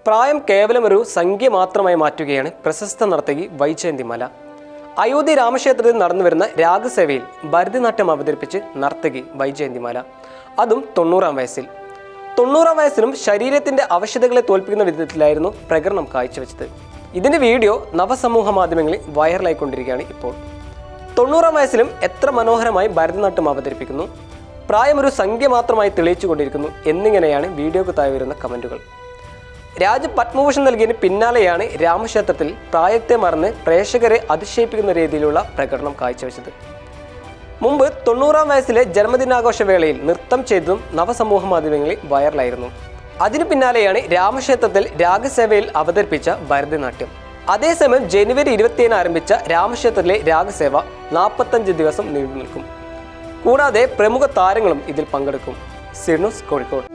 പ്രായം കേവലം ഒരു സംഖ്യ മാത്രമായി മാറ്റുകയാണ് പ്രശസ്ത നർത്തകി വൈജയന്തിമാല. അയോധ്യ രാമക്ഷേത്രത്തിൽ നടന്നുവരുന്ന രാഗസേവയിൽ ഭരതനാട്യം അവതരിപ്പിച്ച് നർത്തകി വൈജയന്തിമാല, അതും 90-ാം വയസ്സിൽ. 90-ാം വയസ്സിലും ശരീരത്തിന്റെ അവശതകളെ തോൽപ്പിക്കുന്ന വിധത്തിലായിരുന്നു പ്രകടനം കാഴ്ചവെച്ചത്. ഇതിന്റെ വീഡിയോ നവസമൂഹ മാധ്യമങ്ങളിൽ വൈറലായിക്കൊണ്ടിരിക്കുകയാണ് ഇപ്പോൾ. 90-ാം വയസ്സിലും എത്ര മനോഹരമായി ഭരതനാട്യം അവതരിപ്പിക്കുന്നു, പ്രായം ഒരു സംഖ്യ മാത്രമായി തെളിയിച്ചുകൊണ്ടിരിക്കുന്നു എന്നിങ്ങനെയാണ് വീഡിയോക്ക് താഴെ വരുന്ന കമന്റുകൾ. രാജ്യം പത്മഭൂഷൺ നൽകിയതിന് പിന്നാലെയാണ് രാമക്ഷേത്രത്തിൽ പ്രായത്തെ മറന്ന് പ്രേക്ഷകരെ അതിശയിപ്പിക്കുന്ന രീതിയിലുള്ള പ്രകടനം കാഴ്ചവെച്ചത്. മുമ്പ് 90-ാം വയസ്സിലെ ജന്മദിനാഘോഷ വേളയിൽ നൃത്തം ചെയ്തതും നവസമൂഹ മാധ്യമങ്ങളിൽ വൈറലായിരുന്നു. അതിനു പിന്നാലെയാണ് രാമക്ഷേത്രത്തിൽ രാഗസേവയിൽ അവതരിപ്പിച്ച ഭരതനാട്യം. അതേസമയം ജനുവരി 27 ആരംഭിച്ച രാമക്ഷേത്രത്തിലെ രാഗസേവ 45 ദിവസം നീണ്ടു നിൽക്കും. കൂടാതെ പ്രമുഖ താരങ്ങളും ഇതിൽ പങ്കെടുക്കും. C news, Kozhikode.